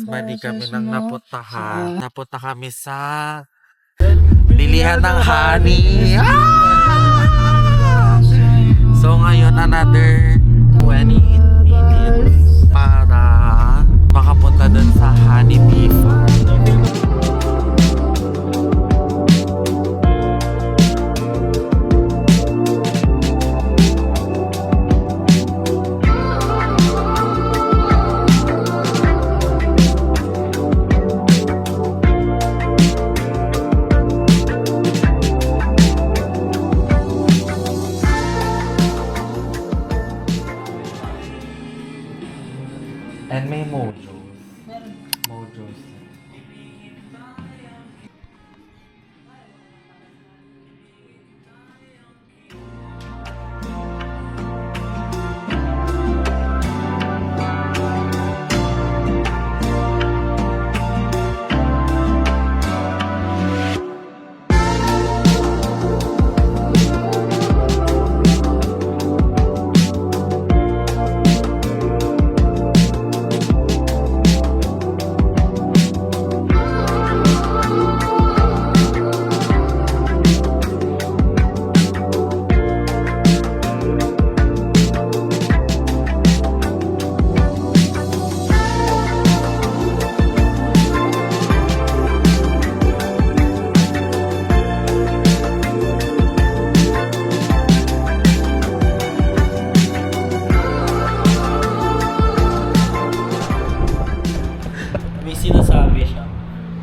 Mali kami nang napuntahan. Napunta kami sa bilihan ng honey. So ngayon another 20 minutes para makapunta dun sa honey bee farm. And may mojos. Mojos. May sinasabi siya.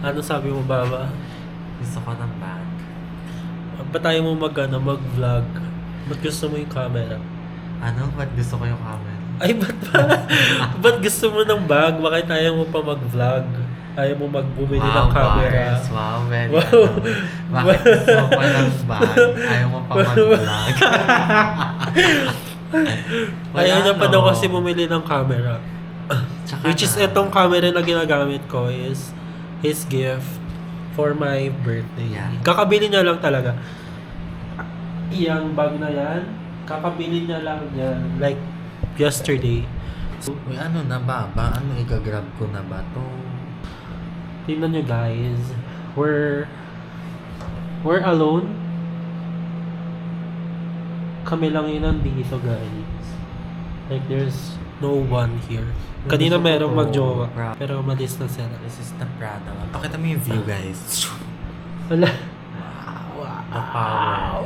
Ano sabi mo, Baba? Gusto ko ng bag. Ba't tayo mo mag-vlog? Ba't gusto mo yung camera? Ano? Ba't gusto ko yung camera? Ay, ba't ba? Ba't gusto mo ng bag? Bakit ayaw mo pa mag-vlog? Ayaw mo magbumili ng camera? Bars. Wow, very Wow. Bakit gusto ko ng bag? Ayaw mo pa mag-vlog. Ayaw niya pa no. daw kasi bumili ng camera. Tsaka Which is itong camera na ginagamit ko is his gift for my birthday. Yeah. Kakabili niya lang talaga. Iyang bag na yan, kakabili niya lang yan like yesterday. So, Uy, ano na ba? Ano i-grab ko na ba to? tingnan nyo guys, we're alone. Kami lang yun nandito guys. Like there's no one here. Kanina Gusto ko merong to. magjowa, Bra- pero umalis na sila. This is the Prada. Pakita mo yung view, guys. Wala. The power.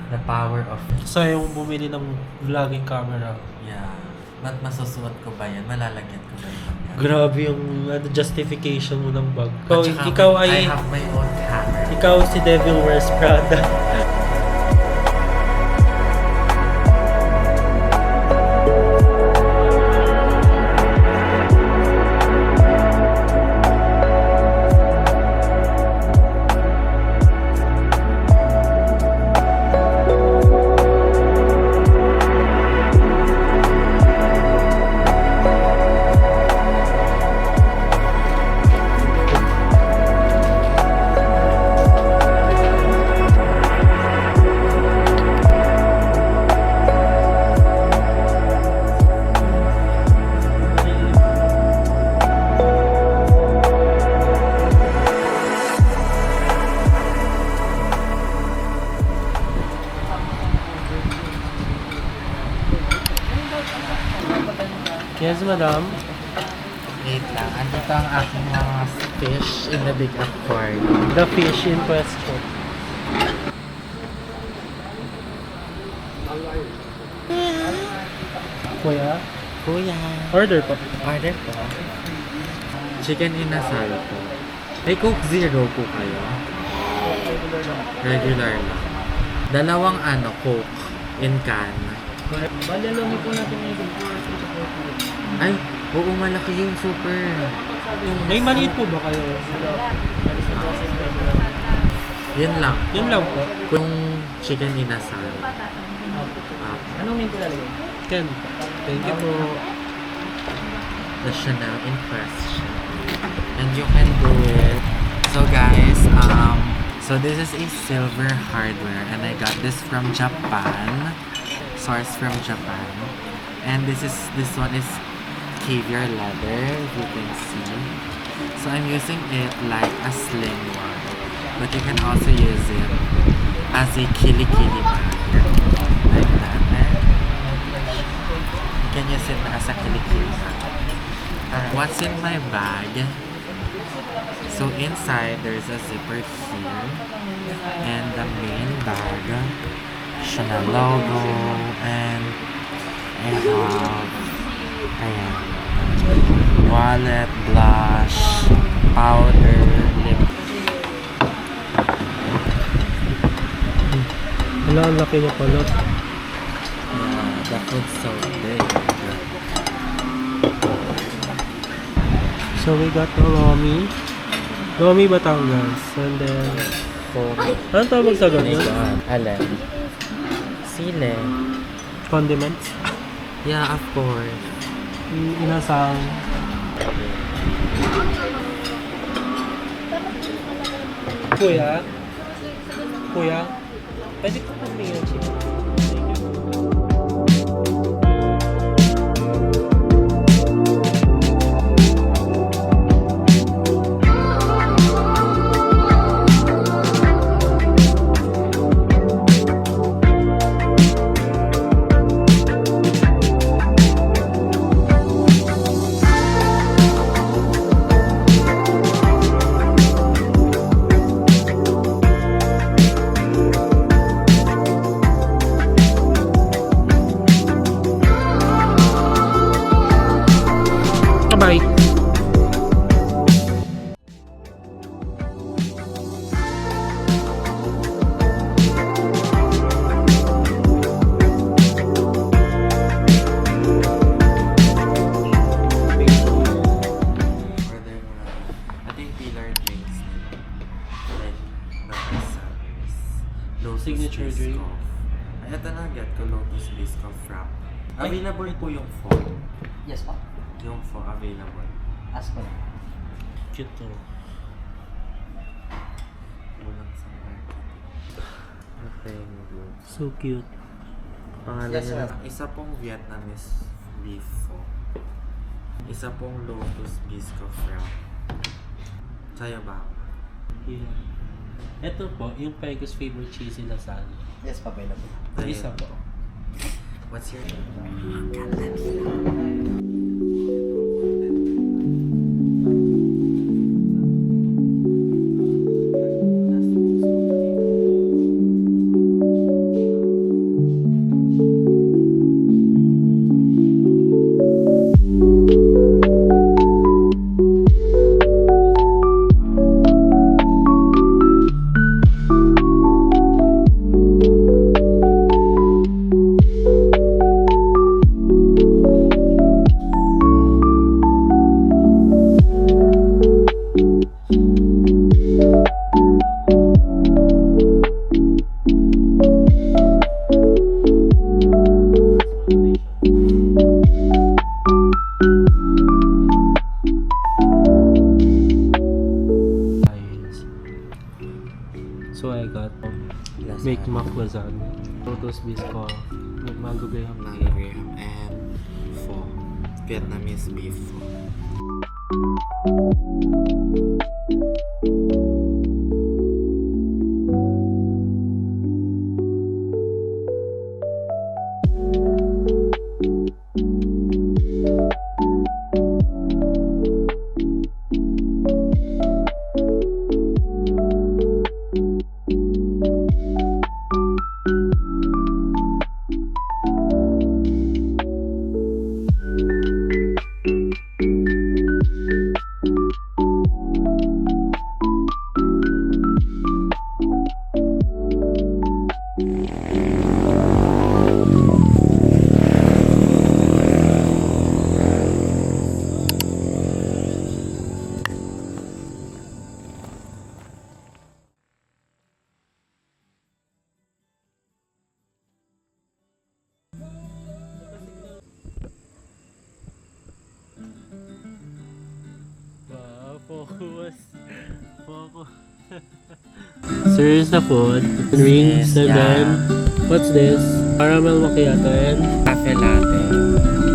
The power of... So yung bumili ng vlogging camera. Yeah. Ba't masusuot ko ba yan? Malalagyan ko ba yan? Grabe yung justification mo ng bag. At saka Ikaw I ay have my own camera. ikaw si Devil Wears Prada. Yes, madam. Wait lang. Andito ang aking mga fish in the big aquarium. The fish in question. Kuya, Kuya. order po. Order po. Chicken inasal po. May Coke Zero po kayo. Regular lang. Dalawang Coke in can. Balalami po natin yung Ay, oo, malaki yung super. May maliit po ba kayo? Yun lang. Yun lang po. Yung chicken inasal. Anong main lalagay? Ken. Thank you po. The Chanel in question. And you can do it. So guys, so this is a silver hardware and I got this from Japan. Sourced from Japan. And this one is caviar leather, if you can see. So I'm using it like a sling one, but you can also use it as a kili-kili bag, like that. You can use it as a kili-kili bag. What's in my bag? So inside there's a zipper here, and the main bag, Chanel logo, and I have ayan, wallet, blush, powder, lip. Wala, ang laki niya pala. The food's so big. So we got the Lomi. Lomi Batangas. And then, ano tawag sa ganyan? Alin? Sile. Condiments. Yeah, of course. Inasang. Kuya? Kuya? Pwede ko pumingin ng chicken. Bye. I think Pilar drinks like the service. Lotus Signature drink. Biscoff. Ay, ito na get ko Lotus Biscoff Frap. Available po yung phone. Yes po. Yung phone available. Ask ko na. Cute to. Kulang sa market. Okay, good. So cute. Pangalan Yes, niya sir. isa pong Vietnamese beef pho. Isa pong Lotus Biscoff Frap. Sa'yo ba? Yeah. Ito po, yung Pega's favorite cheesy lasagna. Yes po, available. Sa'yo. Isa po. What's your So I got Make Mac lasagna, Lotus Biscoff, Mango Graham Mango Graham and pho. Vietnamese beef pho. Focus. Focus. So here's the food. Drinks Yes, and yeah. then what's this? Caramel macchiato and Cafe latte.